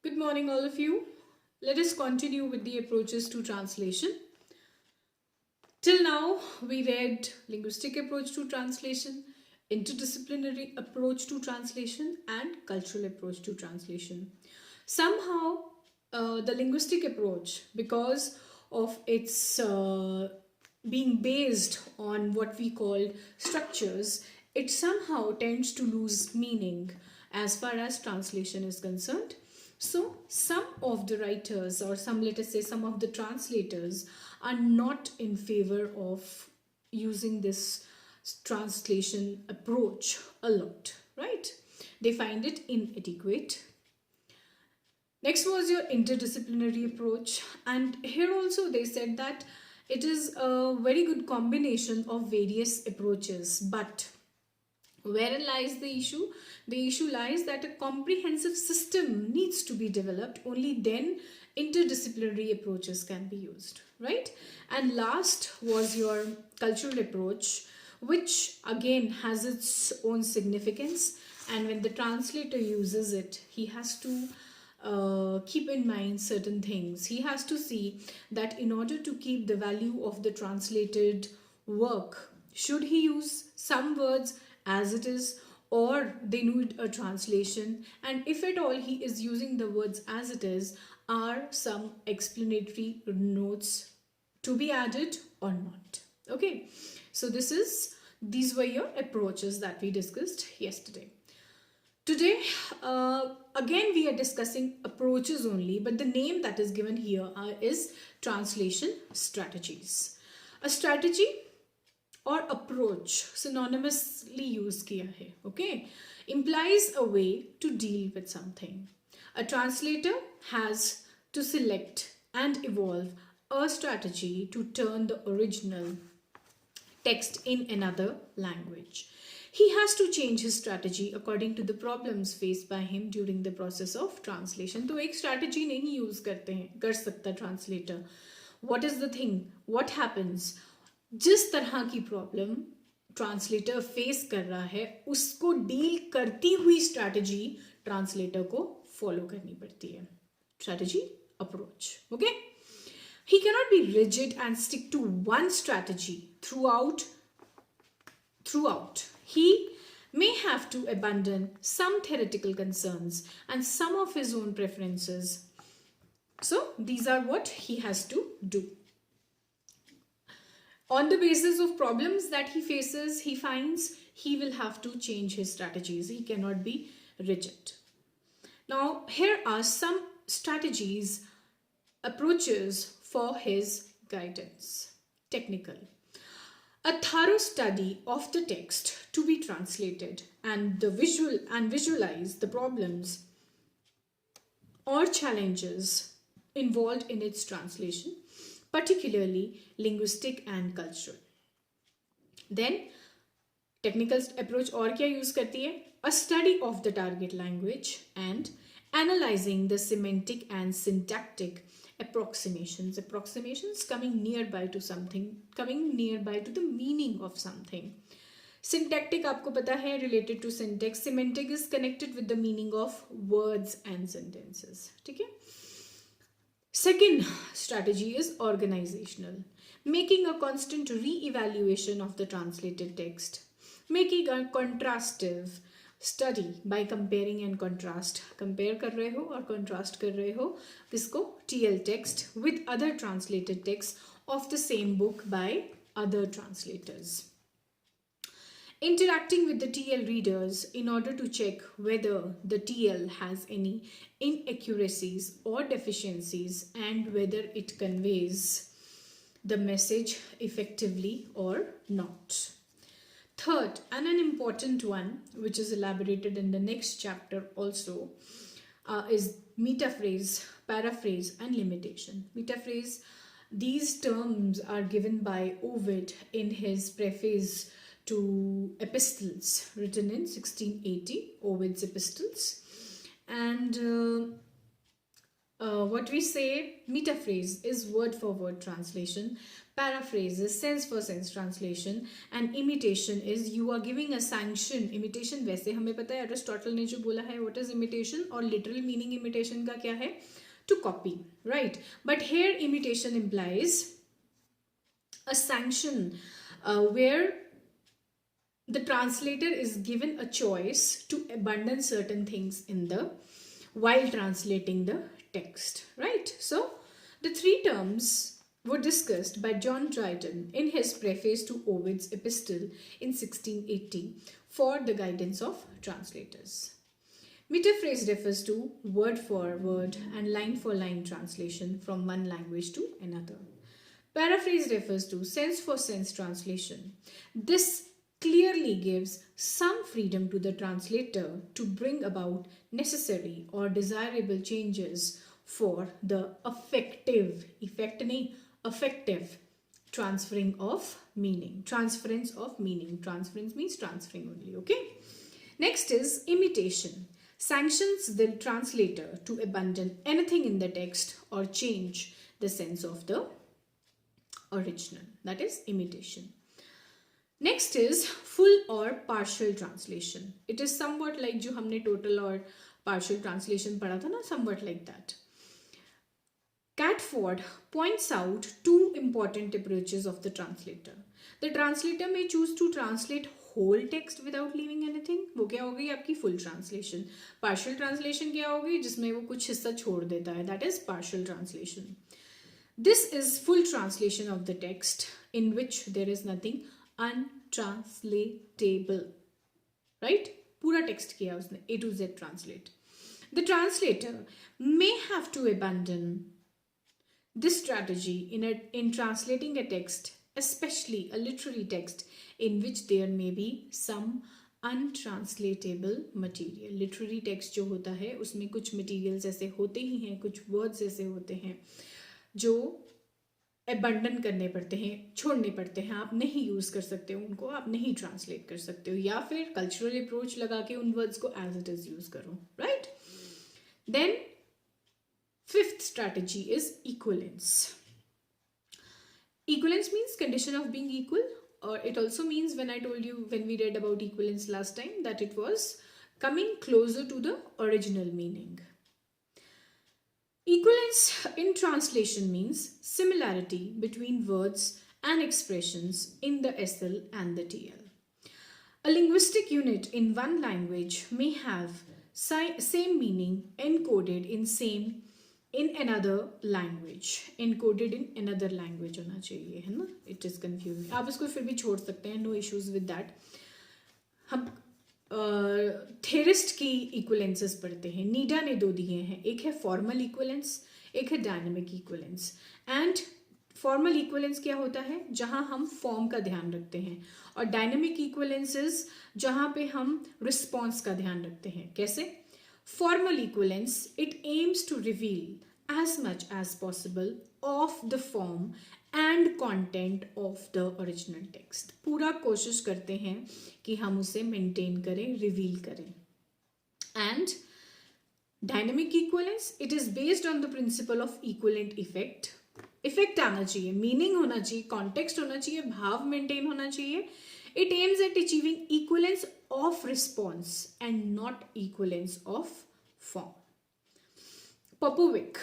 Good morning, all of you. Let us continue with the approaches to translation. Till now, we read linguistic approach to translation, interdisciplinary approach to translation, and cultural approach to translation. Somehow, the linguistic approach, because of its being based on what we call structures, it somehow tends to lose meaning as far as translation is concerned. So, some of the writers, or some, let us say, some of the translators, are not in favor of using this translation approach a lot, right? They find it inadequate. Next was your interdisciplinary approach, and here also they said that it is a very good combination of various approaches, but wherein lies the issue? The issue lies that a comprehensive system needs to be developed. Only then interdisciplinary approaches can be used, right? And last was your cultural approach, which again has its own significance. And when the translator uses it, he has to keep in mind certain things. He has to see that in order to keep the value of the translated work, should he use some words as it is, or they need a translation, and if at all he is using the words as it is, are some explanatory notes to be added or not? Okay, so these were your approaches that we discussed yesterday. Today, again, we are discussing approaches only, but the name that is given here is translation strategies. A strategy और approach synonymously use किया है, okay, implies a way to deal with something. A translator has to select and evolve a strategy to turn the original text in another language. He has to change his strategy according to the problems faced by him during the process of translation. तो एक strategy नहीं use कर सकता translator. What is the thing? What happens? जिस तरह की problem translator face कर रहा है उसको डील करती हुई स्ट्रैटेजी ट्रांसलेटर को फॉलो करनी पड़ती है. Strategy approach. Okay, he cannot be rigid and stick to one strategy throughout. He may have to abandon some theoretical concerns and some of his own preferences. So these are what he has to do. On the basis of problems that he faces, he finds he will have to change his strategies. He cannot be rigid. Now, here are some strategies, approaches for his guidance. Technical. A thorough study of the text to be translated and visualize the problems or challenges involved in its translation, particularly linguistic and cultural. Then technical approach और क्या use करती है? A study of the target language and analyzing the semantic and syntactic approximations coming nearby to something, coming nearby to the meaning of something. Syntactic आपको पता है related to syntax. Semantic is connected with the meaning of words and sentences. ठीक है? Second strategy is organizational, making a constant re-evaluation of the translated text, making a contrastive study by comparing and contrast. Compare कर रहे हो और contrast कर रहे हो किसको? TL text with other translated texts of the same book by other translators. Interacting with the TL readers in order to check whether the TL has any inaccuracies or deficiencies and whether it conveys the message effectively or not. Third, and an important one, which is elaborated in the next chapter also, is metaphrase, paraphrase, and limitation. Metaphrase, these terms are given by Ovid in his preface to epistles written in 1680, Ovid's epistles. And what we say, metaphrase is word for word translation, paraphrase is sense for sense translation, and imitation is you are giving a sanction. Imitation वैसे हमें पता है Aristotle ने जो बोला है what is imitation, और literal meaning imitation का क्या है, to copy, right? But here imitation implies a sanction where the translator is given a choice to abandon certain things in the while translating the text, right? So the three terms were discussed by John Dryden in his preface to Ovid's epistle in 1680 for the guidance of translators. Metaphrase refers to word for word and line for line translation from one language to another. Paraphrase refers to sense for sense translation. This clearly gives some freedom to the translator to bring about necessary or desirable changes for the effective transferring of meaning. Transference of meaning. Transference means transferring only, okay? Next is imitation. Sanctions the translator to abandon anything in the text or change the sense of the original. That is imitation. Next is full or partial translation. It is somewhat like जो हमने total और partial translation पढ़ा था ना, somewhat like that. Catford points out two important approaches of the translator. The translator may choose to translate whole text without leaving anything. वो क्या होगी आपकी full translation. Partial translation क्या होगी जिसमें वो कुछ हिस्सा छोड़ देता है. That is partial translation. This is full translation of the text in which there is nothing untranslatable, right? पूरा text किया उसने A to Z translate. The translator may have to abandon this strategy in translating a text, especially a literary text in which there may be some untranslatable material. Literary text जो होता है उसमें कुछ materials ऐसे होते ही हैं, कुछ words ऐसे होते हैं जो अबंडन करने पड़ते हैं, छोड़ने पड़ते हैं, आप नहीं यूज़ कर सकते हो उनको, आप नहीं ट्रांसलेट कर सकते हो, या फिर कल्चरल अप्रोच लगा के उन वर्ड्स को एज इट इज़ यूज़ करो, right? Then fifth strategy is equivalence. Equivalence means condition of being equal, or it also means, when I told you when we read about equivalence last time, that it was coming closer to the original meaning. Equivalence in translation means similarity between words and expressions in the SL and the TL. A linguistic unit in one language may have same meaning encoded in another language. Encoded in another language होना चाहिए, है ना? It is confusing. आप इसको फिर भी छोड़ सकते हैं, no issues with that. हम थेरिस्ट की इक्वलेंसेस पढ़ते हैं. नीडा ने दो दिए हैं, एक है फॉर्मल इक्वलेंस, एक है dynamic equivalence. And formal equivalence क्या होता है, जहां हम फॉर्म का ध्यान रखते हैं, और डायनेमिक इक्वलेंसेस जहां पे हम रिस्पॉन्स का ध्यान रखते हैं. कैसे? Formal equivalence, it aims to reveal as much as possible of the form and content of the original text. पूरा कोशिश करते हैं कि हम उसे मेंटेन करें, रिवील करें. And dynamic equivalence, it is based on the principle of equivalent effect. Effect आना चाहिए, मीनिंग होना चाहिए, कॉन्टेक्स्ट होना चाहिए, भाव मेंटेन होना चाहिए. It aims at achieving equivalence of response and not equivalence of form. Popovic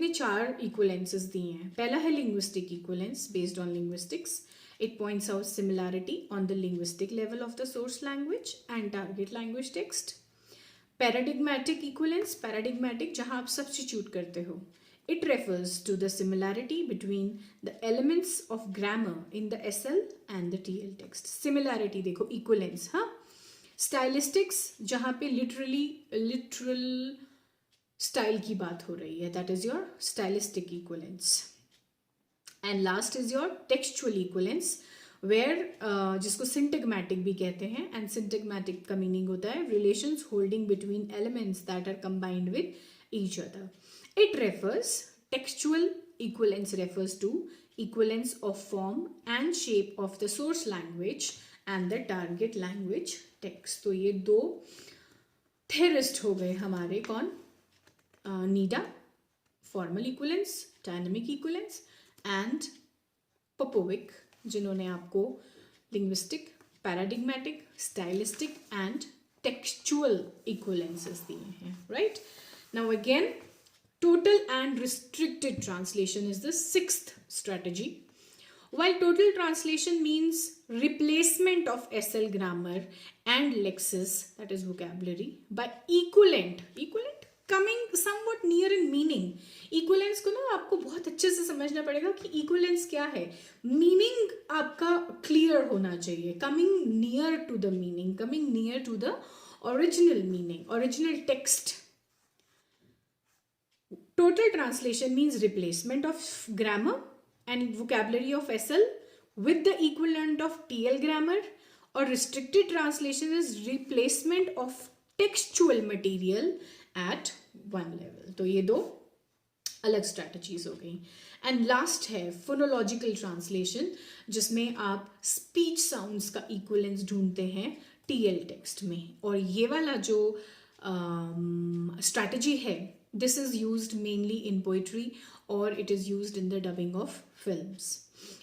ने 4 इक्वलेंसेस दिए हैं. पहला है linguistic equivalence based on linguistics. It points out similarity on the linguistic level of the source language and target language text. Paradigmatic equivalence, paradigmatic जहां आप substitute करते हो. It refers to the similarity between the elements of grammar in the SL and the TL text. Similarity देखो, equivalence, हाँ. Stylistics जहाँ पे literal style की बात हो रही है, that is your stylistic equivalence. And last is your textual equivalence, where जिसको सिंटैग्मेटिक भी कहते हैं. एंड सिंटैग्मेटिक का मीनिंग होता है relations holding between elements that are combined with each other. It refers, textual equivalence refers to equivalence of form and shape of the source language and the target language text. तो ये 2 theorist हो गए हमारे. कौन? Nida formal equivalence, dynamic equivalence and Popovic, जिन्होंने आपको linguistic, paradigmatic, stylistic and textual equivalences दिए हैं, right? Now again, total and restricted translation is the sixth strategy. While total translation means replacement of SL grammar and lexis, that is vocabulary, by equivalent coming somewhat near in meaning. Equivalence को ना आपको बहुत अच्छे से समझना पड़ेगा कि equivalence क्या है. Meaning आपका clear होना चाहिए. Coming near to the meaning, coming near to the original meaning, original text. Total translation means replacement of grammar and vocabulary of SL with the equivalent of TL grammar, or restricted translation is replacement of textual material at one level. तो ये दो अलग strategies हो गई. And last है phonological translation, जिसमें आप speech sounds का equivalence ढूंढते हैं TL text में. और ये वाला जो strategy है, this is used mainly in poetry, or it is used in the dubbing of films.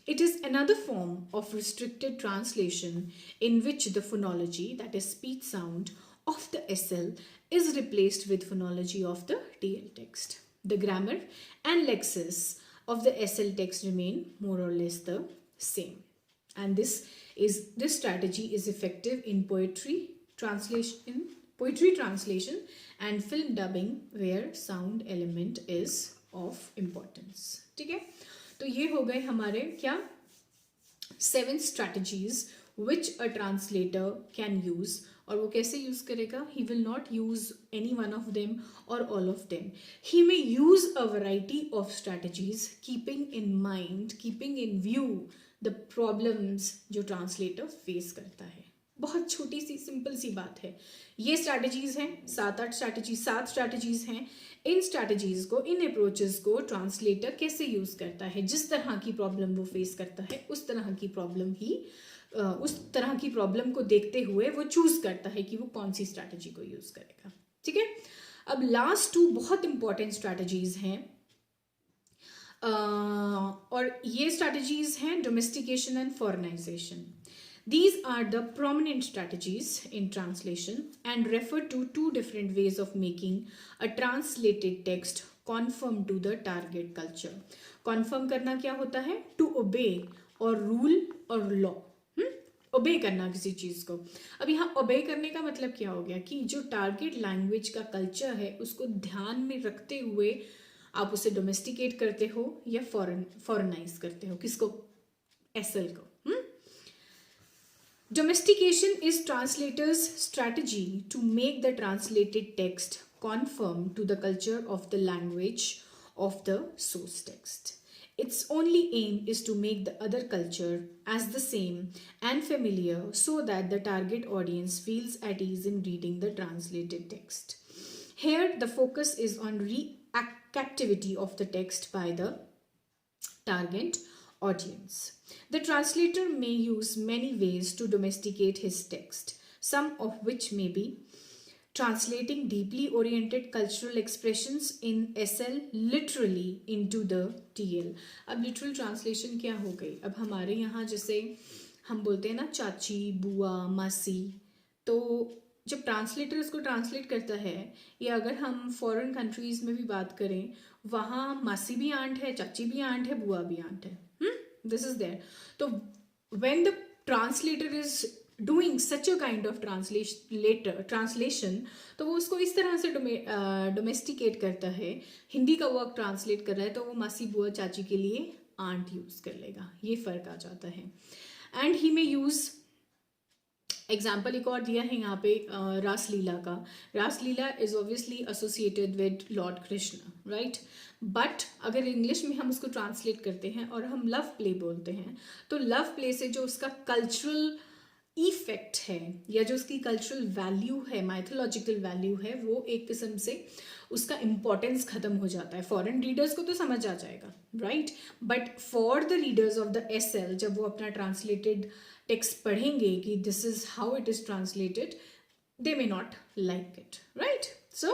It is another form of restricted translation in which the phonology, that is speech sound, of the SL is replaced with phonology of the TL text. The grammar and lexis of the SL text remain more or less the same. And this strategy is effective in poetry translation and film dubbing where sound element is of importance. ठीक है, तो ये हो गए हमारे क्या 7 strategies which a translator can use. और वो कैसे यूज करेगा? He will not use any one of them or all of them. He may use a variety of strategies keeping in mind, keeping in view the problems जो translator face करता है. बहुत छोटी सी simple सी बात है. ये strategies हैं, 7 strategies हैं. इन स्ट्रैटेजीज को, इन अप्रोचेस को ट्रांसलेटर कैसे यूज करता है, जिस तरह की प्रॉब्लम वो फेस करता है उस तरह की प्रॉब्लम को देखते हुए वो चूज करता है कि वो कौन सी स्ट्रैटेजी को यूज करेगा. ठीक है, अब लास्ट 2 बहुत इंपॉर्टेंट स्ट्रैटेजीज हैं, और ये स्ट्रैटेजीज हैं domestication and foreignization. These are the prominent strategies in translation and refer to 2 different ways of making a translated text conform to the target culture. Conform करना क्या होता है? To obey or rule or law. Obey करना किसी चीज़ को. अब यहाँ obey करने का मतलब क्या हो गया कि जो target language का culture है उसको ध्यान में रखते हुए आप उसे domesticate करते हो या foreignize करते हो. किसको? SL को. Domestication is translator's strategy to make the translated text conform to the culture of the language of the source text. Its only aim is to make the other culture as the same and familiar so that the target audience feels at ease in reading the translated text. Here, the focus is on reactivity of the text by the target audience. The translator may use many ways to domesticate his text, some of which may be translating deeply oriented cultural expressions in SL literally into the TL. अब literal translation क्या हो गई? अब हमारे यहाँ जैसे हम बोलते हैं ना चाची, बुआ, मासी, तो जब ट्रांसलेटर इसको ट्रांसलेट करता है, या अगर हम फॉरेन कंट्रीज में भी बात करें, वहाँ मासी भी आंट है, चाची भी आंट है, बुआ भी आंट है. This is there. So when the translator is doing such a kind of translation, तो वो उसको इस तरह से domesticate करता है. हिंदी का वर्क ट्रांसलेट कर रहा है तो वो मासी, बुआ, चाची के लिए आंट यूज कर लेगा. ये फर्क आ जाता है. एंड ही में यूज एग्जाम्पल एक और दिया है यहाँ पे रासलीला का. Raslila is obviously associated with Lord Krishna, right? But अगर इंग्लिश में हम उसको ट्रांसलेट करते हैं और हम लव प्ले बोलते हैं, तो लव प्ले से जो उसका कल्चरल इफेक्ट है या जो उसकी कल्चरल वैल्यू है, माइथोलॉजिकल वैल्यू है, वो एक किस्म से उसका इम्पोर्टेंस खत्म हो जाता है. फॉरेन रीडर्स को तो समझ आ जाएगा, right? But for the readers of the SL, जब वो अपना ट्रांसलेटेड टेक्स्ट पढ़ेंगे कि this is how it is translated, they may not like it, right? So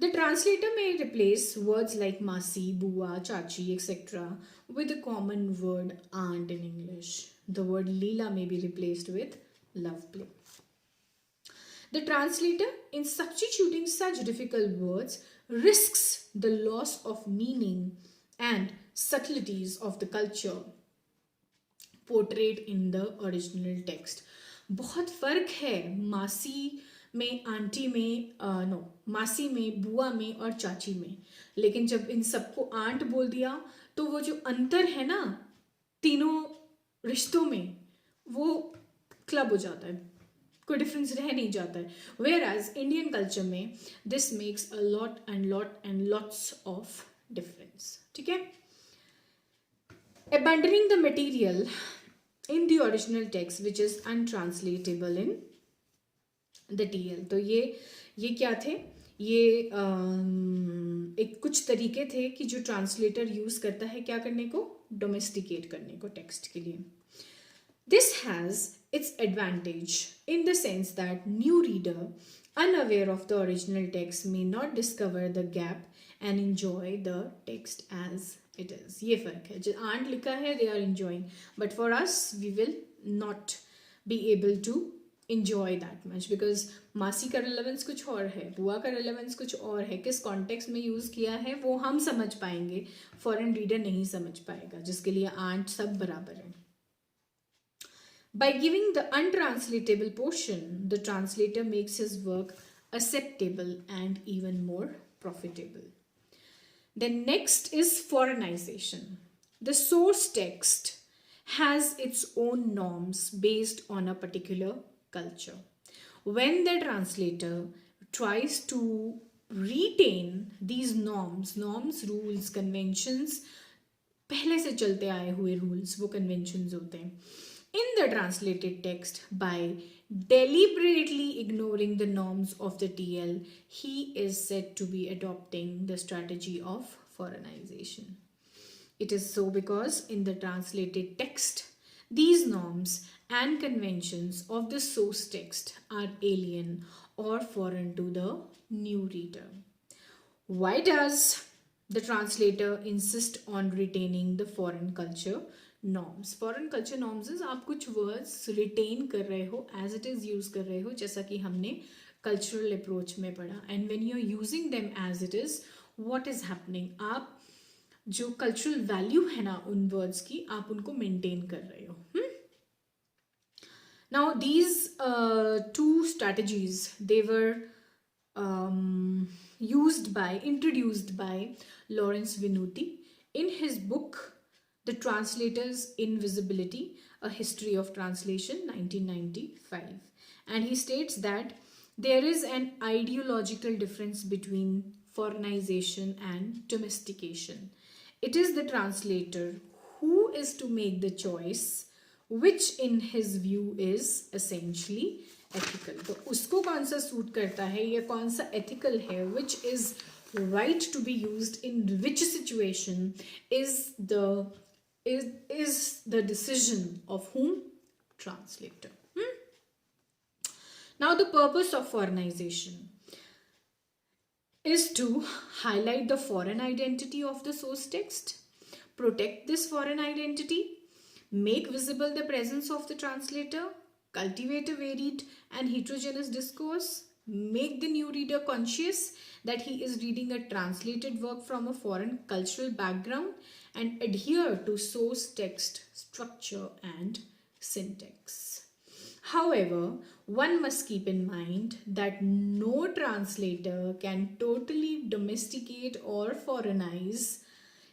The translator may replace words like masi, bua, chachi, etc. with a common word aunt in English. The word Leela may be replaced with love play. The translator, in substituting such difficult words, risks the loss of meaning and subtleties of the culture portrayed in the original text. बहुत फर्क है मासी में, aunty में, no मासी में, बुआ में और चाची में. लेकिन जब इन सबको आंट बोल दिया तो वो जो अंतर है ना तीनों रिश्तों में वो क्लब हो जाता है, कोई डिफरेंस रह नहीं जाता है. वेयर एज इंडियन कल्चर में this makes a lot and lots of difference. ठीक है. Abandoning the material in the original text which is untranslatable in the TL. तो ये क्या थे, ये एक कुछ तरीके थे कि जो ट्रांसलेटर यूज करता है क्या करने को, डोमेस्टिकेट करने को टेक्स्ट के लिए. This has its advantage in the sense that new reader unaware of the original text may not discover the gap and enjoy the text as it is. ये फर्क है. जो आंट लिखा है they are enjoying, but for us we will not be able to enjoy that much because मासी का relevance कुछ और है, बुआ का relevance कुछ और है, किस context में यूज किया है वो हम समझ पाएंगे, foreign reader नहीं समझ पाएगा, जिसके लिए आंट सब बराबर है. By giving the untranslatable portion, the translator makes his work acceptable and even more profitable. Then next is foreignization. The source text has its own norms based on a particular culture. When the translator tries to retain these norms, rules, conventions, पहले से चलते आए हुए rules, वो conventions होते हैं, in the translated text, by deliberately ignoring the norms of the TL, he is said to be adopting the strategy of foreignization. It is so because in the translated text, these norms and conventions of the source text are alien or foreign to the new reader. Why does the translator insist on retaining the foreign culture norms? Foreign culture norms is आप कुछ words retain कर रहे हो, as it is use कर रहे हो, जैसा कि हमने cultural approach में पढ़ा. And when you're using them as it is, what is happening? आप जो cultural value है ना उन words की, आप उनको maintain कर रहे हो. Now these two strategies, they were introduced by Lawrence Venuti in his book The Translator's Invisibility, A History of Translation, 1995. And he states that there is an ideological difference between foreignization and domestication. It is the translator who is to make the choice which in his view is essentially ethical. तो उसको कौन सा suit करता है या कौन सा ethical है, which is right to be used in which situation is the decision of whom? Translator. Now the purpose of foreignization is to highlight the foreign identity of the source text, protect this foreign identity, make visible the presence of the translator, cultivate a varied and heterogeneous discourse, make the new reader conscious that he is reading a translated work from a foreign cultural background, and adhere to source text structure and syntax. However, one must keep in mind that no translator can totally domesticate or foreignize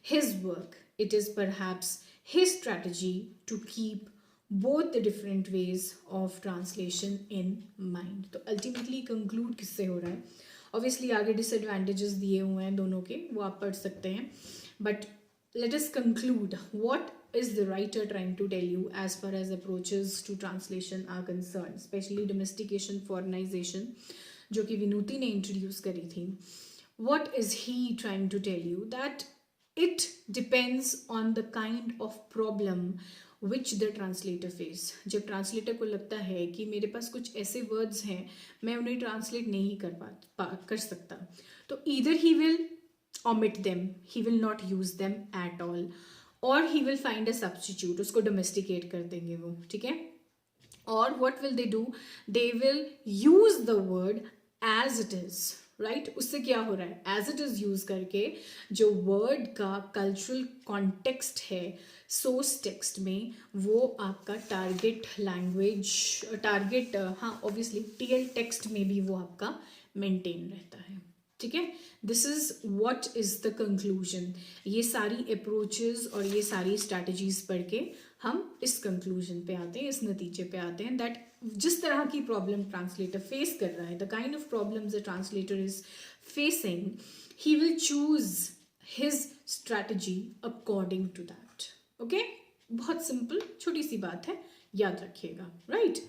his work. It is perhaps his strategy to keep both the different ways of translation in mind. तो ultimately conclude किससे हो रहा है? Obviously आगे disadvantages दिए हुए हैं दोनों के, वो आप पढ़ सकते हैं. But let us conclude what is the writer trying to tell you as far as approaches to translation are concerned, especially domestication, foreignization, जो कि विनूती ने introduce करी थी. What is he trying to tell you? That it depends on the kind of problem which the translator face. जब translator को लगता है कि मेरे पास कुछ ऐसे वर्ड्स हैं मैं उन्हें ट्रांसलेट नहीं कर सकता, तो either he will omit them, he will not use them at all, or he will find a substitute, उसको domesticate कर देंगे वो, ठीक है। और what will they do, they will use the word as it is, right? उससे क्या हो रहा है, as it is use करके जो word का cultural context है source text में, वो आपका target language, target हाँ obviously TL text में भी वो आपका maintain रहता है, ठीक है। This is what is the conclusion. ये सारी अप्रोचेस और ये सारी स्ट्रैटेजीज पढ़ के हम इस कंक्लूजन पे आते हैं, इस नतीजे पे आते हैं दैट जिस तरह की प्रॉब्लम ट्रांसलेटर फेस कर रहा है, the kind of problems the translator is facing, he will choose his strategy according to that. Okay, बहुत सिंपल छोटी सी बात है, याद रखिएगा, right.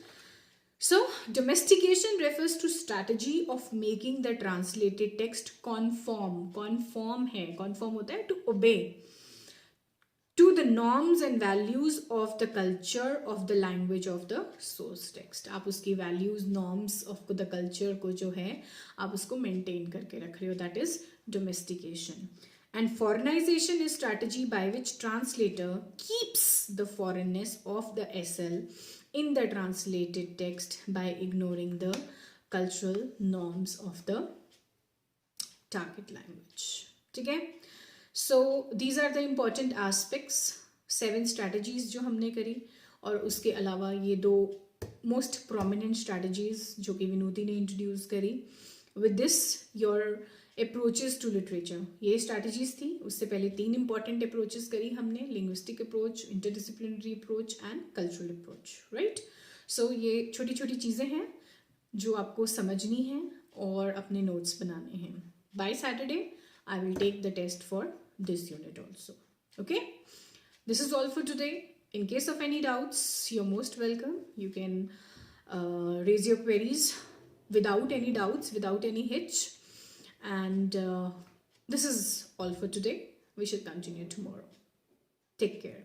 So, domestication refers to strategy of making the translated text conform है, conform होता है to obey to the norms and values of the culture of the language of the source text। आप उसकी values, norms of the culture को जो है आप उसको maintain करके रख रहे हो, that is domestication। And foreignization is strategy by which translator keeps the foreignness of the SL in the translated text by ignoring the cultural norms of the target language, ठीक है। So these are the important aspects, 7 strategies जो हमने करी, और उसके अलावा ये 2 most prominent strategies जो कि विनोदी ने introduce करी। With this your approaches to literature, ये strategies थी। उससे पहले 3 important approaches करी हमने, linguistic approach, interdisciplinary approach and cultural approach, right? So ये छोटी छोटी चीज़ें हैं जो आपको समझनी हैं और अपने notes बनाने हैं। By Saturday I will take the test for this unit also, okay? This is all for today. In case of any doubts, you're most welcome. You can raise your queries without any doubts, without any hitch. And this is all for today. We shall continue tomorrow. Take care.